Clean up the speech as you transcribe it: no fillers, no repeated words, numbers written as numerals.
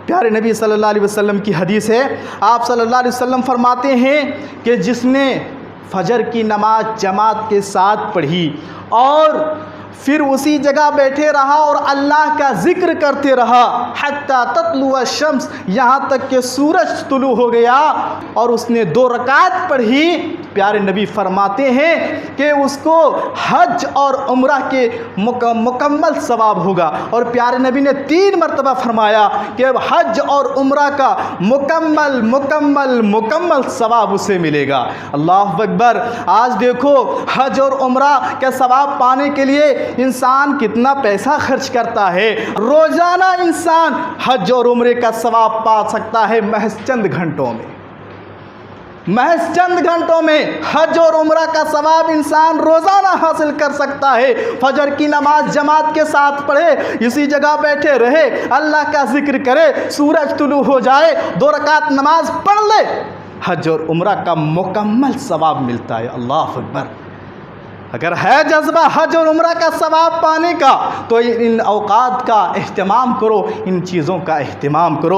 प्यारे नबी सल्लल्लाहु अलैहि वसल्लम की हदीस है। आप सल्लल्लाहु अलैहि वसल्लम फरमाते हैं कि जिसने फजर की नमाज जमात के साथ पढ़ी और फिर उसी जगह बैठे रहा और अल्लाह का जिक्र करते रहा हत्ता तत्लुअ शम्स, यहाँ तक कि सूरज तुलू हो गया, और उसने 2 रकात पढ़ी, प्यारे नबी फरमाते हैं कि उसको हज और उम्रा के मुकम्मल सवाब होगा। और प्यारे नबी ने 3 मरतबा फरमाया कि हज और उम्रा का मुकम्मल मुकम्मल मुकम्मल सवाब उसे मिलेगा। अल्लाह अकबर। आज देखो हज और उम्रा का सवाब पाने के लिए इंसान कितना पैसा खर्च करता है। रोज़ाना इंसान हज और उम्रे का सवाब पा सकता है महज चंद घंटों में। महज चंद घंटों में हज और उम्रा का सवाब इंसान रोज़ाना हासिल कर सकता है। फजर की नमाज जमात के साथ पढ़े, इसी जगह बैठे रहे, अल्लाह का जिक्र करे, सूरज तुलू हो जाए, 2 रकात नमाज पढ़ ले, हज और उम्रा का मुकम्मल सवाब मिलता है। अल्लाह अकबर। अगर है जज्बा हज और उम्रा का सवाब पाने का तो इन औकात का एहतमाम करो, इन चीज़ों का एहतमाम करो।